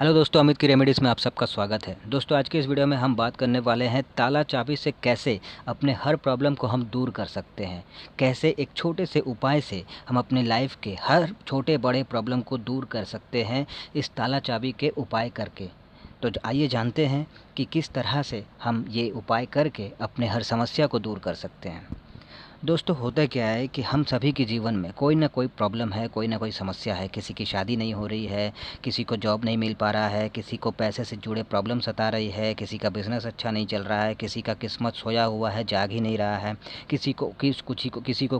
Hello दोस्तों, अमित की remedies में आप सबका स्वागत है। दोस्तों, आज के इस वीडियो में हम बात करने वाले हैं ताला चाबी से कैसे अपने हर प्रॉब्लम को हम दूर कर सकते हैं। कैसे एक छोटे से उपाय से हम अपने लाइफ के हर छोटे बड़े प्रॉब्लम को दूर कर सकते हैं इस ताला चाबी के उपाय करके। तो आइए जानते हैं कि किस तरह से हम ये उपाय करके अपने हर समस्या को दूर कर सकते हैं। दोस्तों, होता क्या है कि हम सभी के जीवन में कोई ना कोई प्रॉब्लम है, कोई ना कोई समस्या है। किसी की शादी नहीं हो रही है, किसी को जॉब नहीं मिल पा रहा है, किसी को पैसे से जुड़े प्रॉब्लम सता रही है, किसी का बिज़नेस अच्छा नहीं चल रहा है, किसी का किस्मत सोया हुआ है, जाग ही नहीं रहा है, किसी को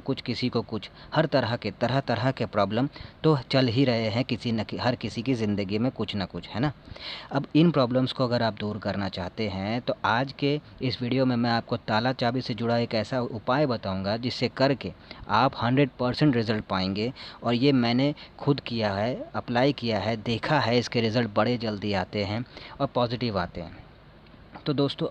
कुछ। हर तरह के प्रॉब्लम तो चल ही रहे हैं हर किसी की ज़िंदगी में कुछ ना कुछ, है ना। अब इन प्रॉब्लम्स को अगर आप दूर करना चाहते हैं तो आज के इस वीडियो में मैं आपको ताला चाबी से जुड़ा एक ऐसा उपाय बताऊंगा जिससे करके आप 100% रिज़ल्ट पाएंगे। और ये मैंने खुद किया है, अप्लाई किया है, देखा है, इसके रिज़ल्ट बड़े जल्दी आते हैं और पॉजिटिव आते हैं। तो दोस्तों,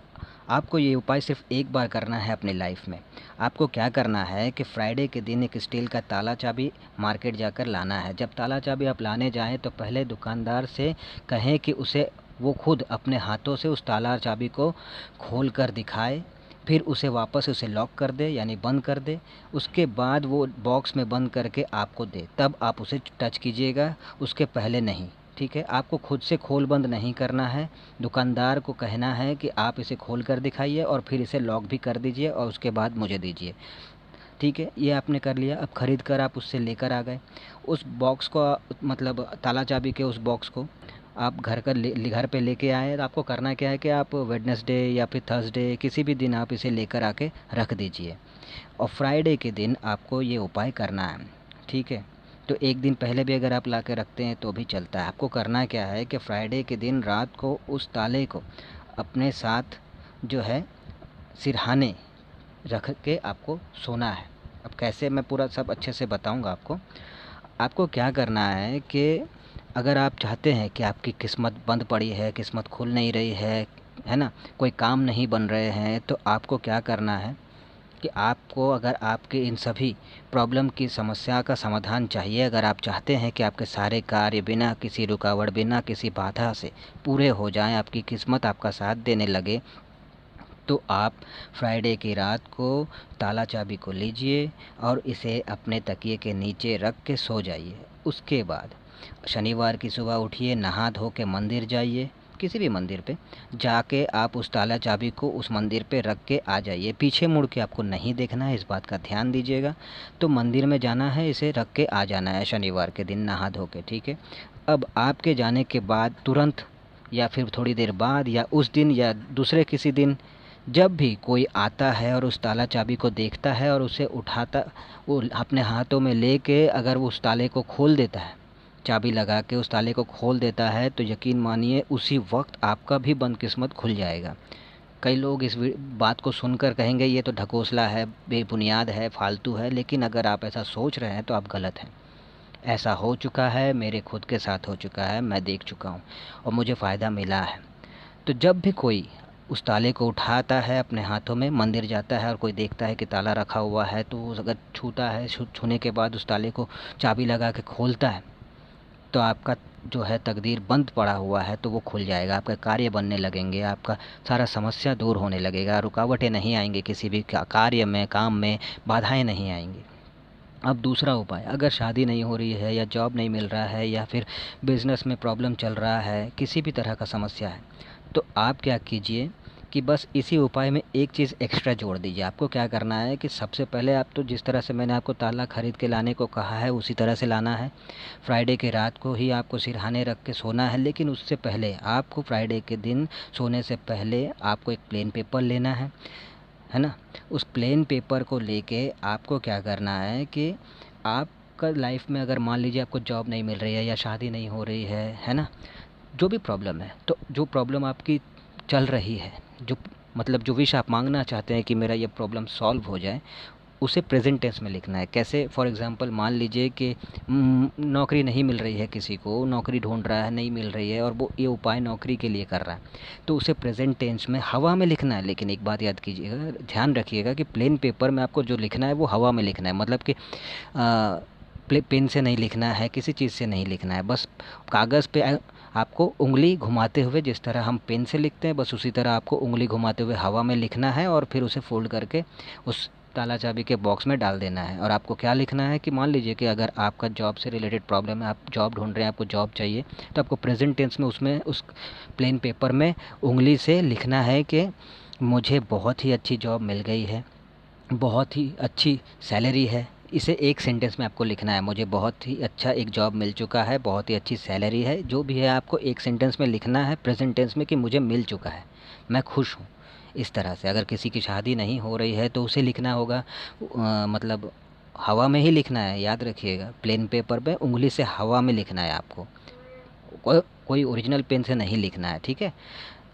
आपको ये उपाय सिर्फ एक बार करना है अपनी लाइफ में। आपको क्या करना है कि फ्राइडे के दिन एक स्टील का ताला चाबी मार्केट जाकर लाना है। जब ताला चाबी आप लाने जाएं तो पहले दुकानदार से कहें कि उसे वो खुद अपने हाथों से उस ताला चाबी को खोल कर दिखाए, फिर उसे वापस उसे लॉक कर दे यानी बंद कर दे। उसके बाद वो बॉक्स में बंद करके आपको दे, तब आप उसे टच कीजिएगा, उसके पहले नहीं। ठीक है, आपको खुद से खोल बंद नहीं करना है। दुकानदार को कहना है कि आप इसे खोल कर दिखाइए और फिर इसे लॉक भी कर दीजिए और उसके बाद मुझे दीजिए। ठीक है, ये आपने कर लिया। अब ख़रीद कर आप उससे लेकर आ गए उस बॉक्स को, मतलब ताला चाबी के उस बॉक्स को आप घर पे लेके आए। तो आपको करना क्या है कि आप वेडनेसडे या फिर थर्सडे किसी भी दिन आप इसे लेकर आके रख दीजिए और फ्राइडे के दिन आपको ये उपाय करना है। ठीक है, तो एक दिन पहले भी अगर आप ला के रखते हैं तो भी चलता है। आपको करना क्या है कि फ्राइडे के दिन रात को उस ताले को अपने साथ जो है सिरहाने रख के आपको सोना है। अब कैसे, मैं पूरा सब अच्छे से बताऊंगा आपको। आपको क्या करना है कि अगर आप चाहते हैं कि आपकी किस्मत बंद पड़ी है, किस्मत खुल नहीं रही है ना, कोई काम नहीं बन रहे हैं, तो आपको क्या करना है कि आपको, अगर आपके इन सभी प्रॉब्लम की समस्या का समाधान चाहिए, अगर आप चाहते हैं कि आपके सारे कार्य बिना किसी रुकावट, बिना किसी बाधा से पूरे हो जाएं, आपकी किस्मत आपका साथ देने लगे, तो आप फ्राइडे की रात को ताला चाबी को लीजिए और इसे अपने तकिए के नीचे रख के सो जाइए। उसके बाद शनिवार की सुबह उठिए, नहा धो के मंदिर जाइए, किसी भी मंदिर पे जाके आप उस ताला चाबी को उस मंदिर पे रख के आ जाइए। पीछे मुड़ के आपको नहीं देखना है, इस बात का ध्यान दीजिएगा। तो मंदिर में जाना है, इसे रख के आ जाना है शनिवार के दिन नहा धो के। ठीक है, अब आपके जाने के बाद तुरंत या फिर थोड़ी देर बाद या उस दिन या दूसरे किसी दिन जब भी कोई आता है और उस ताला चाबी को देखता है और उसे उठाता, वो अपने हाथों में लेके अगर वो उस ताले को खोल देता है, चाबी लगा के उस ताले को खोल देता है, तो यकीन मानिए उसी वक्त आपका भी बदकिस्मत खुल जाएगा। कई लोग इस बात को सुनकर कहेंगे ये तो ढकोसला है, बेबुनियाद है, फालतू है, लेकिन अगर आप ऐसा सोच रहे हैं तो आप गलत हैं। ऐसा हो चुका है, मेरे खुद के साथ हो चुका है, मैं देख चुका हूँ और मुझे फ़ायदा मिला है। तो जब भी कोई उस ताले को उठाता है अपने हाथों में, मंदिर जाता है और कोई देखता है कि ताला रखा हुआ है, तो अगर छूता है, छूने के बाद उस ताले को चाबी लगा के खोलता है, तो आपका जो है तकदीर बंद पड़ा हुआ है तो वो खुल जाएगा, आपका कार्य बनने लगेंगे, आपका सारा समस्या दूर होने लगेगा, रुकावटें नहीं आएंगी, किसी भी कार्य में, काम में बाधाएं नहीं आएंगी। अब दूसरा उपाय, अगर शादी नहीं हो रही है या जॉब नहीं मिल रहा है या फिर बिज़नेस में प्रॉब्लम चल रहा है, किसी भी तरह का समस्या है, तो आप क्या कीजिए कि बस इसी उपाय में एक चीज़ एक्स्ट्रा जोड़ दीजिए। आपको क्या करना है कि सबसे पहले आप तो जिस तरह से मैंने आपको ताला ख़रीद के लाने को कहा है उसी तरह से लाना है। फ्राइडे के रात को ही आपको सिरहाने रख के सोना है, लेकिन उससे पहले आपको, फ्राइडे के दिन सोने से पहले आपको एक प्लेन पेपर लेना है ना। उस प्लेन पेपर को लेके आपको क्या करना है कि आपका लाइफ में अगर मान लीजिए आपको जॉब नहीं मिल रही है या शादी नहीं हो रही है ना, जो भी प्रॉब्लम है, तो जो प्रॉब्लम आपकी चल रही है, जो मतलब जो विश आप मांगना चाहते हैं कि मेरा ये प्रॉब्लम सॉल्व हो जाए, उसे प्रेजेंट टेंस में लिखना है। कैसे, फॉर एग्जांपल मान लीजिए कि नौकरी नहीं मिल रही है, किसी को नौकरी ढूंढ रहा है, नहीं मिल रही है और वो ये उपाय नौकरी के लिए कर रहा है, तो उसे प्रेजेंट टेंस में हवा में लिखना है। लेकिन एक बात याद कीजिएगा, ध्यान रखिएगा कि प्लेन पेपर में आपको जो लिखना है वो हवा में लिखना है, मतलब कि पेन से नहीं लिखना है, किसी चीज़ से नहीं लिखना है, बस कागज़ पे आपको उंगली घुमाते हुए, जिस तरह हम पेन से लिखते हैं बस उसी तरह आपको उंगली घुमाते हुए हवा में लिखना है और फिर उसे फोल्ड करके उस ताला चाबी के बॉक्स में डाल देना है। और आपको क्या लिखना है कि मान लीजिए कि अगर आपका जॉब से रिलेटेड प्रॉब्लम है, आप जॉब ढूंढ रहे हैं, आपको जॉब चाहिए, तो आपको प्रेजेंट टेंस में उसमें उस प्लेन पेपर में उंगली से लिखना है कि मुझे बहुत ही अच्छी जॉब मिल गई है, बहुत ही अच्छी सैलरी है। इसे एक सेंटेंस में आपको लिखना है, मुझे बहुत ही अच्छा एक जॉब मिल चुका है, बहुत ही अच्छी सैलरी है, जो भी है आपको एक सेंटेंस में लिखना है प्रेजेंट टेंस में कि मुझे मिल चुका है, मैं खुश हूँ। इस तरह से अगर किसी की शादी नहीं हो रही है तो उसे लिखना होगा मतलब हवा में ही लिखना है, याद रखिएगा, प्लेन पेपर पे उंगली से हवा में लिखना है आपको, कोई ओरिजिनल पेन से नहीं लिखना है, ठीक है।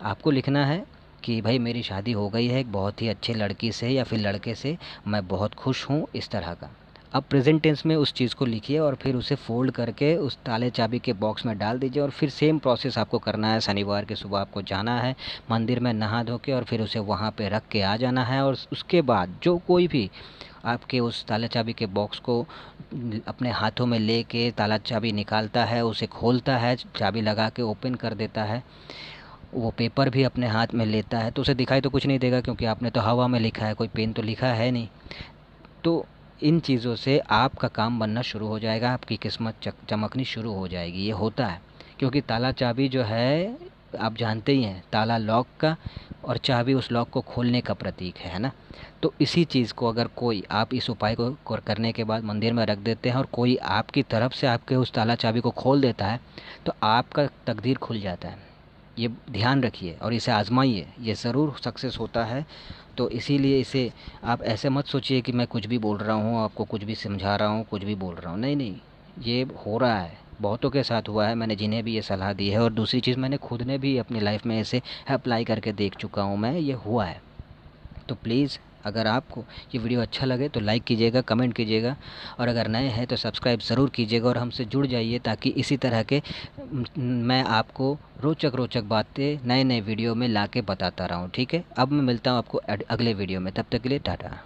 आपको लिखना है कि भाई मेरी शादी हो गई है एक बहुत ही अच्छे लड़की से या फिर लड़के से, मैं बहुत खुश हूँ, इस तरह का। अब प्रेजेंट टेंस में उस चीज़ को लिखिए और फिर उसे फोल्ड करके उस ताले चाबी के बॉक्स में डाल दीजिए और फिर सेम प्रोसेस आपको करना है। शनिवार की सुबह आपको जाना है मंदिर में नहा धो के और फिर उसे वहाँ पे रख के आ जाना है। और उसके बाद जो कोई भी आपके उस ताला चाबी के बॉक्स को अपने हाथों में लेके ताला चाबी निकालता है, उसे खोलता है, चाबी लगा के ओपन कर देता है, वो पेपर भी अपने हाथ में लेता है, तो उसे दिखाई तो कुछ नहीं देगा क्योंकि आपने तो हवा में लिखा है, कोई पेन तो लिखा है नहीं। तो इन चीज़ों से आपका काम बनना शुरू हो जाएगा, आपकी किस्मत चमकनी शुरू हो जाएगी। ये होता है क्योंकि ताला चाबी जो है आप जानते ही हैं, ताला लॉक का और चाबी उस लॉक को खोलने का प्रतीक है ना। तो इसी चीज़ को अगर कोई आप इस उपाय को करने के बाद मंदिर में रख देते हैं और कोई आपकी तरफ से आपके उस ताला चाबी को खोल देता है तो आपका तकदीर खुल जाता है। ये ध्यान रखिए और इसे आजमाइए, ये ज़रूर सक्सेस होता है। तो इसीलिए इसे आप ऐसे मत सोचिए कि मैं कुछ भी बोल रहा हूँ, आपको कुछ भी समझा रहा हूँ, कुछ भी बोल रहा हूँ, नहीं नहीं, ये हो रहा है, बहुतों के साथ हुआ है, मैंने जिन्हें भी ये सलाह दी है। और दूसरी चीज़ मैंने खुद ने भी अपनी लाइफ में ऐसे अप्लाई करके देख चुका हूँ मैं, ये हुआ है। तो प्लीज़ अगर आपको ये वीडियो अच्छा लगे तो लाइक कीजिएगा, कमेंट कीजिएगा और अगर नए हैं तो सब्सक्राइब ज़रूर कीजिएगा और हमसे जुड़ जाइए ताकि इसी तरह के मैं आपको रोचक रोचक बातें नए नए वीडियो में ला के बताता रहूँ, ठीक है। अब मैं मिलता हूँ आपको अगले वीडियो में, तब तक के लिए टाटा।